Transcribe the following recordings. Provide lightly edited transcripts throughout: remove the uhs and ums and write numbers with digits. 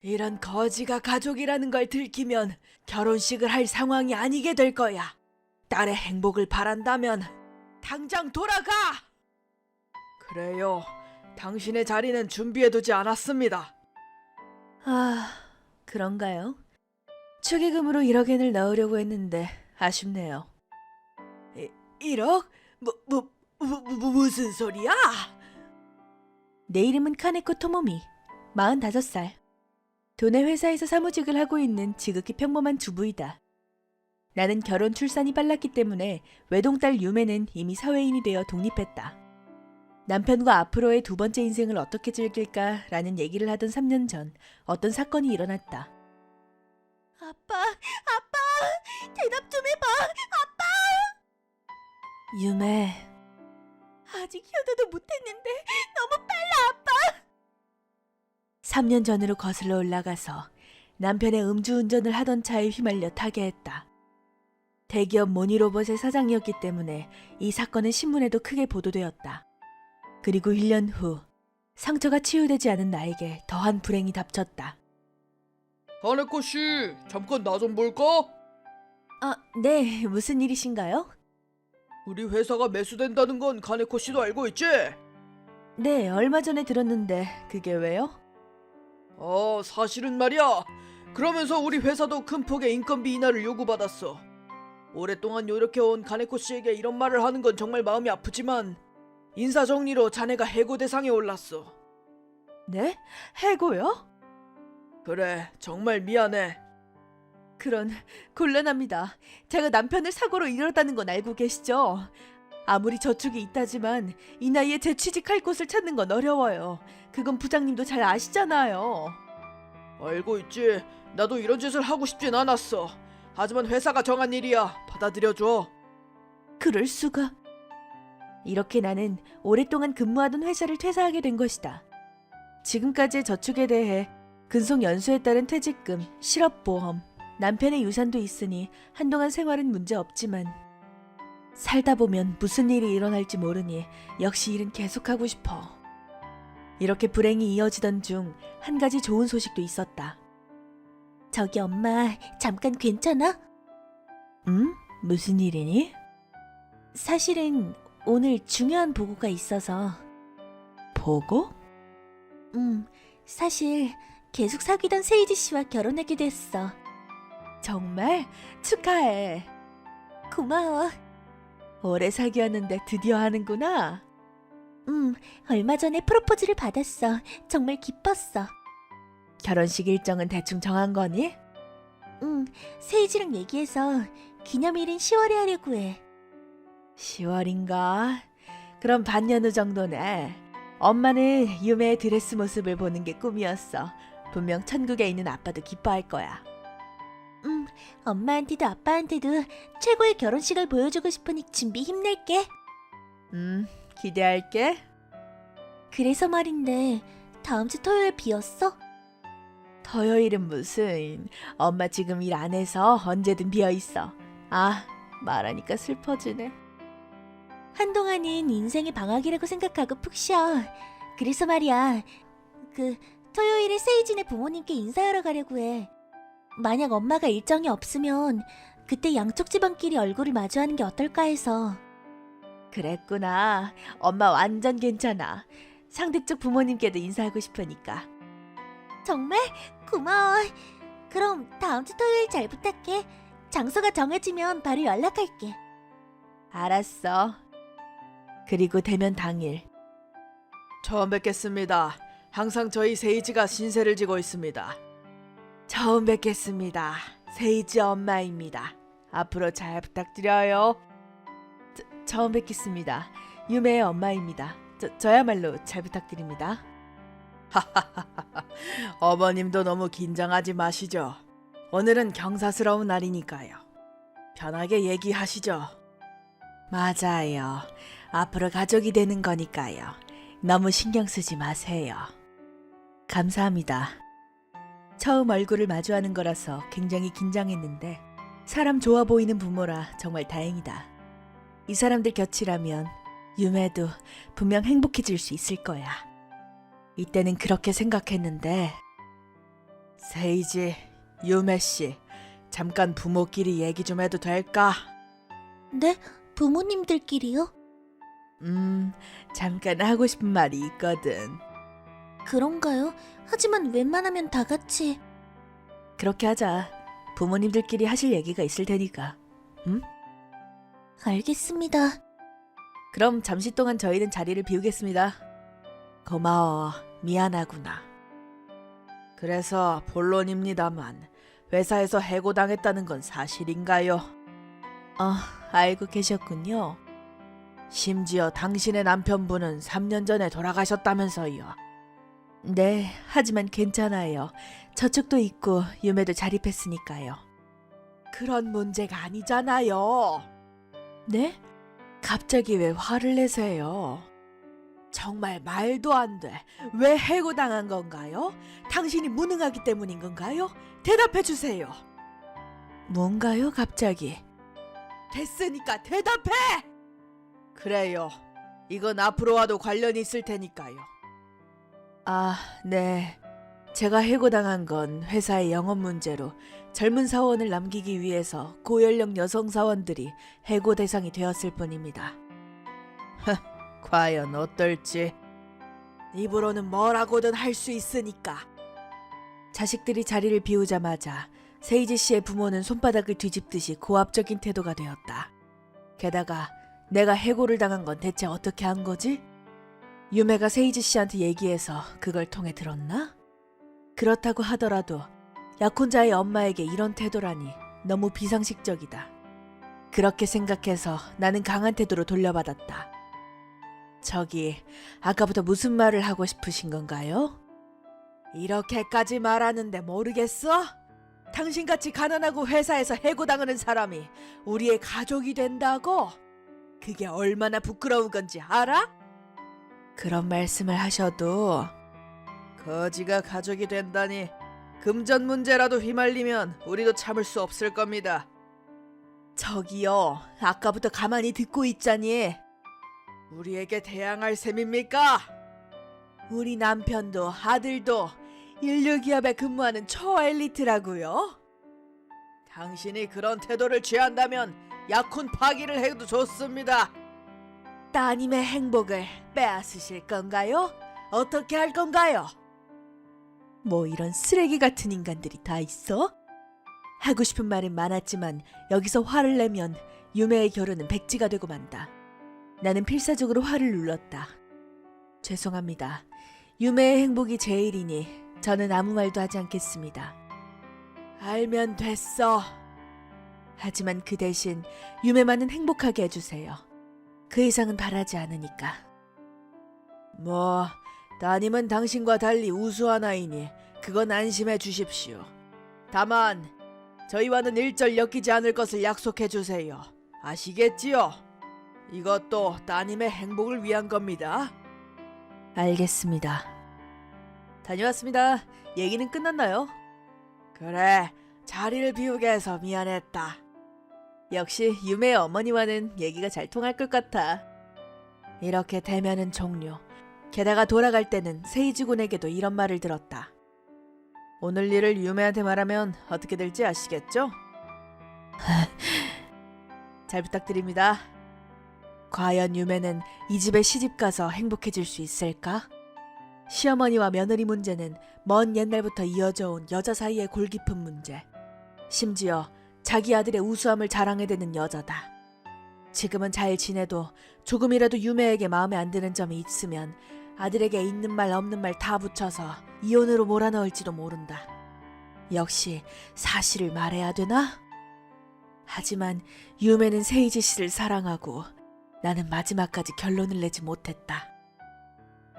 이런 거지가 가족이라는 걸 들키면 결혼식을 할 상황이 아니게 될 거야. 딸의 행복을 바란다면 당장 돌아가! 그래요. 당신의 자리는 준비해두지 않았습니다. 아, 그런가요? 축의금으로 1억엔을 넣으려고 했는데 아쉽네요. 1억? 무슨 소리야? 내 이름은 카네코 토모미, 45살. 도내 회사에서 사무직을 하고 있는 지극히 평범한 주부이다. 나는 결혼 출산이 빨랐기 때문에 외동딸 유메는 이미 사회인이 되어 독립했다. 남편과 앞으로의 두 번째 인생을 어떻게 즐길까라는 얘기를 하던 3년 전 어떤 사건이 일어났다. 아빠, 대답 좀 해봐, 아빠! 유메, 아직 효도도 못했는데 너무 빨라, 아빠! 3년 전으로 거슬러 올라가서 남편의 음주운전을 하던 차에 휘말려 타게 했다. 대기업 모니로봇의 사장이었기 때문에 이 사건은 신문에도 크게 보도되었다. 그리고 1년 후 상처가 치유되지 않은 나에게 더한 불행이 닥쳤다. 카네코 씨, 잠깐 나 좀 볼까? 네, 무슨 일이신가요? 우리 회사가 매수된다는 건 카네코 씨도 알고 있지? 네, 얼마 전에 들었는데 그게 왜요? 사실은 말이야. 그러면서 우리 회사도 큰 폭의 인건비 인하를 요구받았어. 오랫동안 요력해온 카네코 씨에게 이런 말을 하는 건 정말 마음이 아프지만 인사 정리로 자네가 해고 대상에 올랐어. 네? 해고요? 그래, 정말 미안해. 그런, 곤란합니다. 제가 남편을 사고로 잃었다는 건 알고 계시죠? 아무리 저축이 있다지만 이 나이에 재취직할 곳을 찾는 건 어려워요. 그건 부장님도 잘 아시잖아요. 알고 있지. 나도 이런 짓을 하고 싶진 않았어. 하지만 회사가 정한 일이야. 받아들여줘. 그럴 수가. 이렇게 나는 오랫동안 근무하던 회사를 퇴사하게 된 것이다. 지금까지의 저축에 대해 근속 연수에 따른 퇴직금, 실업보험, 남편의 유산도 있으니 한동안 생활은 문제 없지만 살다 보면 무슨 일이 일어날지 모르니 역시 일은 계속하고 싶어. 이렇게 불행이 이어지던 중 한 가지 좋은 소식도 있었다. 저기 엄마, 잠깐 괜찮아? 응? 무슨 일이니? 사실은 오늘 중요한 보고가 있어서. 보고? 사실 계속 사귀던 세이지 씨와 결혼하게 됐어. 정말? 축하해. 고마워. 오래 사귀었는데 드디어 하는구나. 얼마 전에 프로포즈를 받았어. 정말 기뻤어. 결혼식 일정은 대충 정한 거니? 세이지랑 얘기해서 기념일인 10월에 하려고 해. 10월인가? 그럼 반년 후 정도네. 엄마는 유메의 드레스 모습을 보는 게 꿈이었어. 분명 천국에 있는 아빠도 기뻐할 거야. 엄마한테도 아빠한테도 최고의 결혼식을 보여주고 싶으니 준비 힘낼게. 기대할게. 그래서 말인데 다음 주 토요일 비었어? 토요일은 무슨? 엄마 지금 일 안 해서 언제든 비어있어. 말하니까 슬퍼지네. 한동안은 인생의 방학이라고 생각하고 푹 쉬어. 그래서 말이야. 토요일에 세이진의 부모님께 인사하러 가려고 해. 만약 엄마가 일정이 없으면 그때 양쪽 집안끼리 얼굴을 마주하는 게 어떨까 해서. 그랬구나. 엄마 완전 괜찮아. 상대 쪽 부모님께도 인사하고 싶으니까. 정말? 고마워. 그럼 다음 주 토요일 잘 부탁해. 장소가 정해지면 바로 연락할게. 알았어. 그리고 대면 당일. 처음 뵙겠습니다. 항상 저희 세이지가 신세를 지고 있습니다. 처음 뵙겠습니다. 세이지 엄마입니다. 앞으로 잘 부탁드려요. 처음 뵙겠습니다. 유메의 엄마입니다. 저야말로 잘 부탁드립니다. 어머님도 너무 긴장하지 마시죠. 오늘은 경사스러운 날이니까요. 편하게 얘기하시죠. 맞아요. 앞으로 가족이 되는 거니까요. 너무 신경 쓰지 마세요. 감사합니다. 처음 얼굴을 마주하는 거라서 굉장히 긴장했는데 사람 좋아 보이는 부모라 정말 다행이다. 이 사람들 곁이라면 유메도 분명 행복해질 수 있을 거야. 이때는 그렇게 생각했는데 세이지, 유메 씨, 잠깐 부모끼리 얘기 좀 해도 될까? 네? 부모님들끼리요? 잠깐 하고 싶은 말이 있거든. 그런가요? 하지만 웬만하면 다 같이. 그렇게 하자. 부모님들끼리 하실 얘기가 있을 테니까. 알겠습니다. 그럼 잠시 동안 저희는 자리를 비우겠습니다. 고마워. 미안하구나. 그래서 본론입니다만 회사에서 해고당했다는 건 사실인가요? 알고 계셨군요. 심지어 당신의 남편분은 3년 전에 돌아가셨다면서요. 네, 하지만 괜찮아요. 저축도 있고 유매도 자립했으니까요. 그런 문제가 아니잖아요. 네? 갑자기 왜 화를 내세요? 정말 말도 안 돼. 왜 해고당한 건가요? 당신이 무능하기 때문인 건가요? 대답해 주세요. 뭔가요, 갑자기? 됐으니까 대답해! 그래요. 이건 앞으로와도 관련이 있을 테니까요. 네. 제가 해고당한 건 회사의 영업 문제로 젊은 사원을 남기기 위해서 고연령 여성 사원들이 해고 대상이 되었을 뿐입니다. 과연 어떨지. 입으로는 뭐라고든 할 수 있으니까. 자식들이 자리를 비우자마자 세이지 씨의 부모는 손바닥을 뒤집듯이 고압적인 태도가 되었다. 게다가 내가 해고를 당한 건 대체 어떻게 한 거지? 유매가 세이지 씨한테 얘기해서 그걸 통해 들었나? 그렇다고 하더라도 약혼자의 엄마에게 이런 태도라니 너무 비상식적이다. 그렇게 생각해서 나는 강한 태도로 돌려받았다. 저기, 아까부터 무슨 말을 하고 싶으신 건가요? 이렇게까지 말하는데 모르겠어? 당신같이 가난하고 회사에서 해고당하는 사람이 우리의 가족이 된다고? 그게 얼마나 부끄러운 건지 알아? 그런 말씀을 하셔도 거지가 가족이 된다니 금전 문제라도 휘말리면 우리도 참을 수 없을 겁니다. 저기요, 아까부터 가만히 듣고 있자니. 우리에게 대항할 셈입니까? 우리 남편도 아들도 인류기업에 근무하는 초엘리트라고요? 당신이 그런 태도를 취한다면 약혼 파기를 해도 좋습니다. 따님의 행복을 빼앗으실 건가요? 어떻게 할 건가요? 뭐 이런 쓰레기 같은 인간들이 다 있어? 하고 싶은 말은 많았지만 여기서 화를 내면 유매의 결혼은 백지가 되고 만다. 나는 필사적으로 화를 눌렀다. 죄송합니다. 유매의 행복이 제일이니 저는 아무 말도 하지 않겠습니다. 알면 됐어. 하지만 그 대신 유매만은 행복하게 해주세요. 그 이상은 바라지 않으니까. 뭐 따님은 당신과 달리 우수한 아이니 그건 안심해 주십시오. 다만 저희와는 일절 엮이지 않을 것을 약속해 주세요. 아시겠지요? 이것도 따님의 행복을 위한 겁니다. 알겠습니다. 다녀왔습니다. 얘기는 끝났나요? 그래, 자리를 비우게 해서 미안했다. 역시 유매의 어머니와는 얘기가 잘 통할 것 같아. 이렇게 대면은 종료. 게다가 돌아갈 때는 세이지 군에게도 이런 말을 들었다. 오늘 일을 유매한테 말하면 어떻게 될지 아시겠죠? 잘 부탁드립니다. 과연 유매는 이 집에 시집가서 행복해질 수 있을까? 시어머니와 며느리 문제는 먼 옛날부터 이어져 온 여자 사이의 골깊은 문제. 심지어 자기 아들의 우수함을 자랑해대는 여자다. 지금은 잘 지내도 조금이라도 유매에게 마음에 안 드는 점이 있으면 아들에게 있는 말 없는 말 다 붙여서 이혼으로 몰아넣을지도 모른다. 역시 사실을 말해야 되나? 하지만 유매는 세이지 씨를 사랑하고 나는 마지막까지 결론을 내지 못했다.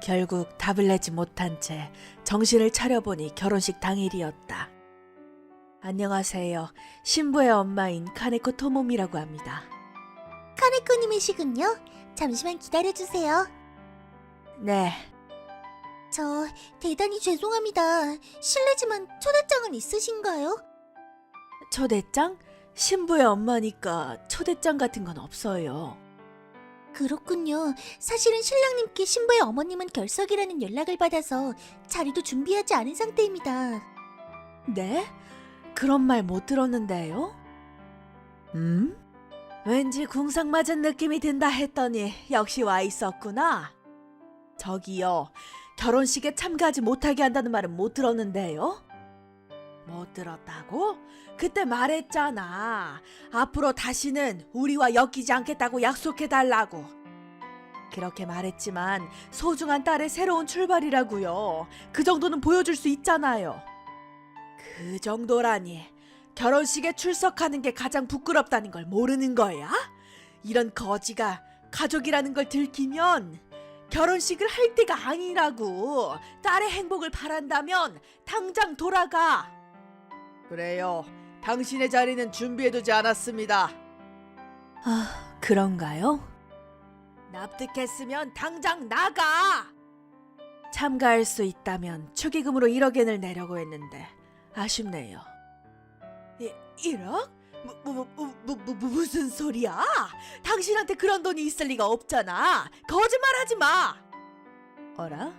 결국 답을 내지 못한 채 정신을 차려보니 결혼식 당일이었다. 안녕하세요. 신부의 엄마인 카네코 토모미라고 합니다. 카네코님이시군요. 잠시만 기다려주세요. 네. 저 대단히 죄송합니다. 실례지만 초대장은 있으신가요? 초대장? 신부의 엄마니까 초대장 같은 건 없어요. 그렇군요. 사실은 신랑님께 신부의 어머님은 결석이라는 연락을 받아서 자리도 준비하지 않은 상태입니다. 네? 그런 말 못 들었는데요? 왠지 궁상 맞은 느낌이 든다 했더니 역시 와 있었구나. 저기요, 결혼식에 참가하지 못하게 한다는 말은 못 들었는데요? 못 들었다고? 그때 말했잖아. 앞으로 다시는 우리와 엮이지 않겠다고 약속해달라고. 그렇게 말했지만 소중한 딸의 새로운 출발이라고요. 그 정도는 보여줄 수 있잖아요. 그 정도라니. 결혼식에 출석하는 게 가장 부끄럽다는 걸 모르는 거야? 이런 거지가 가족이라는 걸 들키면 결혼식을 할 때가 아니라고. 딸의 행복을 바란다면 당장 돌아가. 그래요. 당신의 자리는 준비해두지 않았습니다. 아, 그런가요? 납득했으면 당장 나가! 참가할 수 있다면 축의금으로 1억엔을 내려고 했는데 아쉽네요. 1억? 무슨 소리야? 당신한테 그런 돈이 있을 리가 없잖아. 거짓말하지 마. 어라?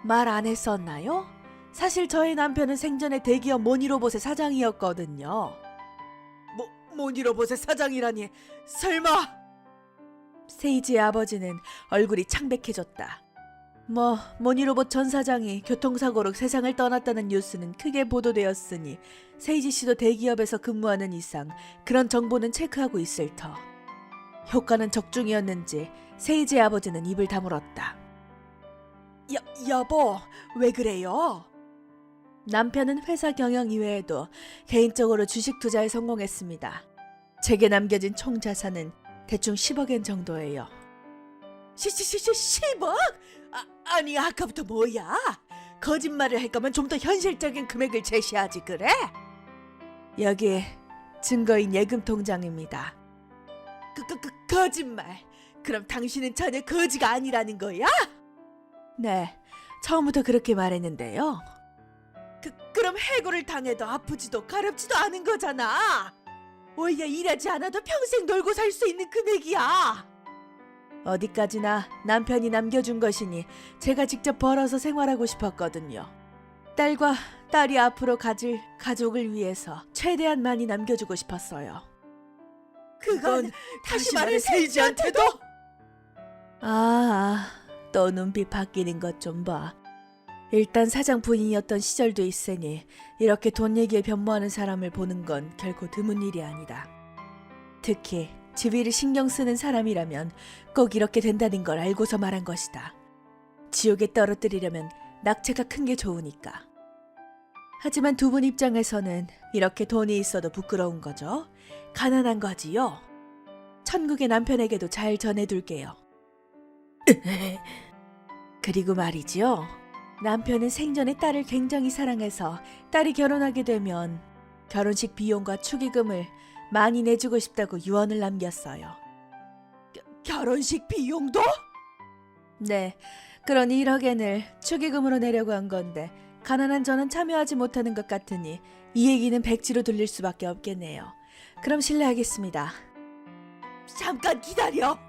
말 안 했었나요? 사실 저희 남편은 생전에 대기업 모니로봇의 사장이었거든요. 모니로봇의 사장이라니 설마? 세이지의 아버지는 얼굴이 창백해졌다. 모니로봇 전 사장이 교통사고로 세상을 떠났다는 뉴스는 크게 보도되었으니 세이지 씨도 대기업에서 근무하는 이상 그런 정보는 체크하고 있을 터. 효과는 적중이었는지 세이지의 아버지는 입을 다물었다. 여보, 왜 그래요? 남편은 회사 경영 이외에도 개인적으로 주식 투자에 성공했습니다. 제게 남겨진 총 자산은 대충 10억엔 정도예요. 10억? 아니 아까부터 뭐야? 거짓말을 할 거면 좀 더 현실적인 금액을 제시하지 그래? 여기 증거인 예금 통장입니다. 거짓말. 그럼 당신은 전혀 거지가 아니라는 거야? 네, 처음부터 그렇게 말했는데요. 그럼 해고를 당해도 아프지도 가렵지도 않은 거잖아. 오히려 일하지 않아도 평생 놀고 살 수 있는 금액이야. 어디까지나 남편이 남겨준 것이니 제가 직접 벌어서 생활하고 싶었거든요. 딸과 딸이 앞으로 가질 가족을 위해서 최대한 많이 남겨주고 싶었어요. 그건 다시 말해 세이지한테도? 또 눈빛 바뀌는 것 좀 봐. 일단 사장 부인이었던 시절도 있으니 이렇게 돈 얘기에 변모하는 사람을 보는 건 결코 드문 일이 아니다. 특히 지위를 신경 쓰는 사람이라면 꼭 이렇게 된다는 걸 알고서 말한 것이다. 지옥에 떨어뜨리려면 낙체가 큰 게 좋으니까. 하지만 두 분 입장에서는 이렇게 돈이 있어도 부끄러운 거죠. 가난한 거지요. 천국의 남편에게도 잘 전해둘게요. 그리고 말이지요. 남편은 생전에 딸을 굉장히 사랑해서 딸이 결혼하게 되면 결혼식 비용과 축의금을 많이 내주고 싶다고 유언을 남겼어요. 결혼식 비용도? 네, 그런 1억엔을 축의금으로 내려고 한 건데 가난한 저는 참여하지 못하는 것 같으니 이 얘기는 백지로 돌릴 수밖에 없겠네요. 그럼 실례하겠습니다. 잠깐 기다려.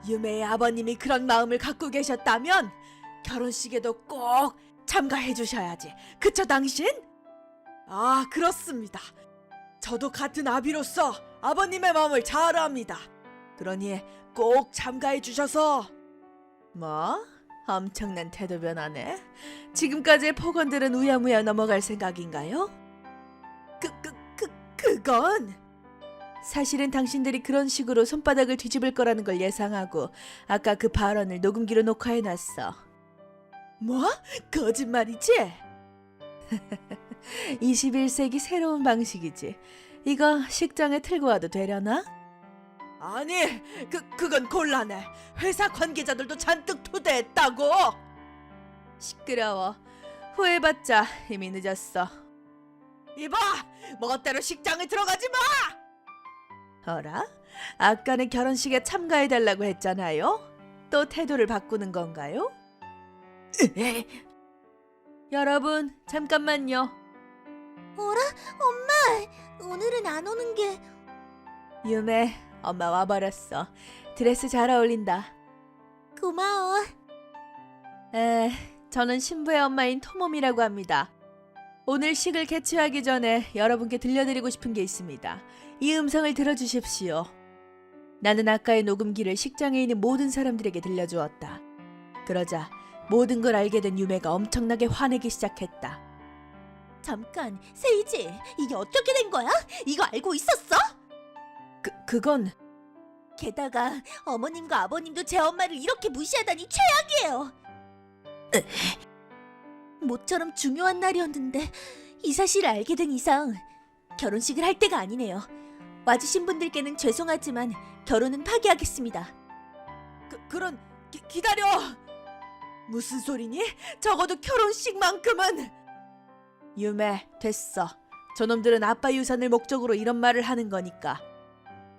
유메의 아버님이 그런 마음을 갖고 계셨다면 결혼식에도 꼭 참가해 주셔야지. 그쵸 당신? 아, 그렇습니다. 저도 같은 아비로서 아버님의 마음을 잘 압니다. 그러니 꼭 참가해 주셔서. 뭐? 엄청난 태도 변화네. 지금까지의 폭언들은 우야무야 넘어갈 생각인가요? 그건 사실은 당신들이 그런 식으로 손바닥을 뒤집을 거라는 걸 예상하고 아까 그 발언을 녹음기로 녹화해놨어. 뭐? 거짓말이지? 21세기 새로운 방식이지. 이거 식장에 틀고 와도 되려나? 아니, 그건 곤란해. 회사 관계자들도 잔뜩 초대했다고. 시끄러워. 후회봤자 이미 늦었어. 이봐! 멋대로 식장에 들어가지 마! 어라? 아까는 결혼식에 참가해달라고 했잖아요? 또 태도를 바꾸는 건가요? 여러분, 잠깐만요. 어라? 엄마! 오늘은 안 오는 게... 유메, 엄마 와버렸어. 드레스 잘 어울린다. 고마워. 저는 신부의 엄마인 토mom이라고 합니다. 오늘 식을 개최하기 전에 여러분께 들려드리고 싶은 게 있습니다. 이 음성을 들어주십시오. 나는 아까의 녹음기를 식장에 있는 모든 사람들에게 들려주었다. 그러자 모든 걸 알게 된 유메가 엄청나게 화내기 시작했다. 잠깐, 세이지, 이게 어떻게 된 거야? 이거 알고 있었어? 그건 게다가 어머님과 아버님도 제 엄마를 이렇게 무시하다니 최악이에요. 모처럼 중요한 날이었는데 이 사실을 알게 된 이상 결혼식을 할 때가 아니네요. 와주신 분들께는 죄송하지만 결혼은 파기하겠습니다. 그런 기다려. 무슨 소리니? 적어도 결혼식만큼은. 유메, 됐어. 저놈들은 아빠 유산을 목적으로 이런 말을 하는 거니까.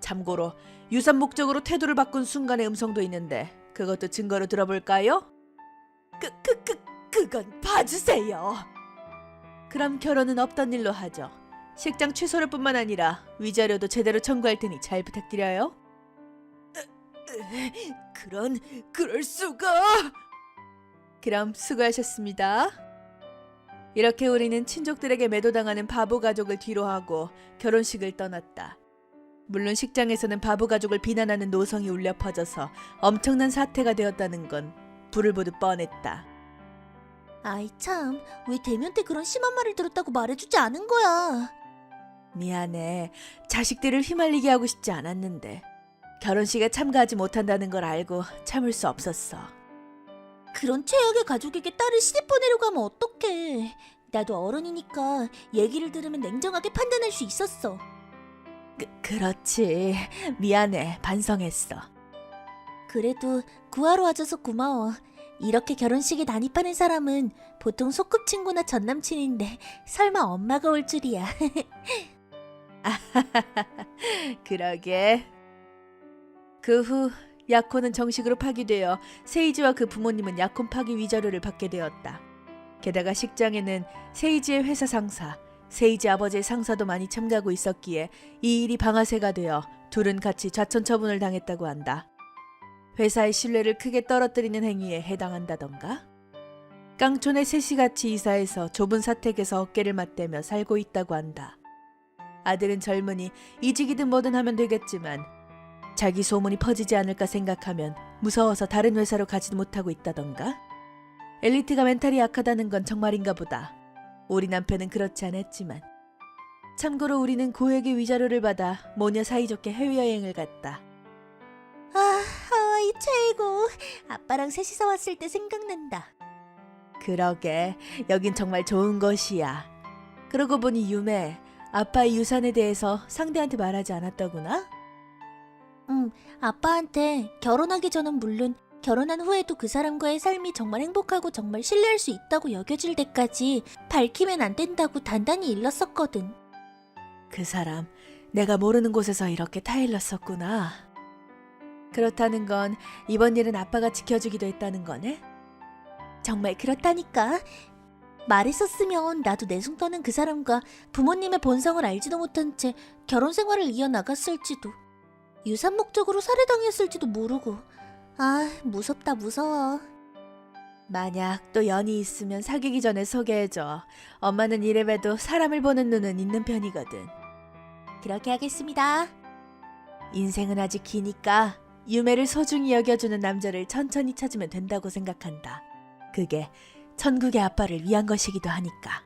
참고로 유산 목적으로 태도를 바꾼 순간의 음성도 있는데 그것도 증거로 들어볼까요? 그건 봐주세요. 그럼 결혼은 없던 일로 하죠. 식장 취소를 뿐만 아니라 위자료도 제대로 청구할 테니 잘 부탁드려요. 그럴 수가. 그럼 수고하셨습니다. 이렇게 우리는 친족들에게 매도당하는 바보 가족을 뒤로하고 결혼식을 떠났다. 물론 식장에서는 바보 가족을 비난하는 노성이 울려 퍼져서 엄청난 사태가 되었다는 건 불을 보듯 뻔했다. 아이 참, 왜 대면 때 그런 심한 말을 들었다고 말해주지 않은 거야? 미안해. 자식들을 휘말리게 하고 싶지 않았는데 결혼식에 참가하지 못한다는 걸 알고 참을 수 없었어. 그런 최악의 가족에게 딸을 시집 보내려고 하면 어떡해. 나도 어른이니까 얘기를 들으면 냉정하게 판단할 수 있었어. 그렇지. 미안해. 반성했어. 그래도 구하러 와줘서 고마워. 이렇게 결혼식에 난입하는 사람은 보통 소꿉친구나 전남친인데 설마 엄마가 올 줄이야. 그러게. 그 후 약혼은 정식으로 파기되어 세이지와 그 부모님은 약혼 파기 위자료를 받게 되었다. 게다가 식장에는 세이지의 회사 상사, 세이지 아버지의 상사도 많이 참가하고 있었기에 이 일이 방아쇠가 되어 둘은 같이 좌천처분을 당했다고 한다. 회사의 신뢰를 크게 떨어뜨리는 행위에 해당한다던가? 깡촌에 셋이 같이 이사해서 좁은 사택에서 어깨를 맞대며 살고 있다고 한다. 아들은 젊으니 이직이든 뭐든 하면 되겠지만 자기 소문이 퍼지지 않을까 생각하면 무서워서 다른 회사로 가지도 못하고 있다던가? 엘리트가 멘탈이 약하다는 건 정말인가 보다. 우리 남편은 그렇지 않았지만. 참고로 우리는 고액의 위자료를 받아 모녀 사이좋게 해외여행을 갔다. 아, 하와이 최고. 아빠랑 셋이서 왔을 때 생각난다. 그러게, 여긴 정말 좋은 곳이야. 그러고 보니 유메, 아빠의 유산에 대해서 상대한테 말하지 않았더구나? 아빠한테 결혼하기 전은 물론 결혼한 후에도 그 사람과의 삶이 정말 행복하고 정말 신뢰할 수 있다고 여겨질 때까지 밝히면 안 된다고 단단히 일렀었거든. 그 사람, 내가 모르는 곳에서 이렇게 타일렀었구나. 그렇다는 건 이번 일은 아빠가 지켜주기도 했다는 거네? 정말 그렇다니까. 말했었으면 나도 내숭 떠는 그 사람과 부모님의 본성을 알지도 못한 채 결혼 생활을 이어나갔을지도, 유산 목적으로 살해당했을지도 모르고. 아, 무섭다 무서워. 만약 또 연이 있으면 사귀기 전에 소개해줘. 엄마는 이래봬도 사람을 보는 눈은 있는 편이거든. 그렇게 하겠습니다. 인생은 아직 기니까 유메를 소중히 여겨주는 남자를 천천히 찾으면 된다고 생각한다. 그게 천국의 아빠를 위한 것이기도 하니까.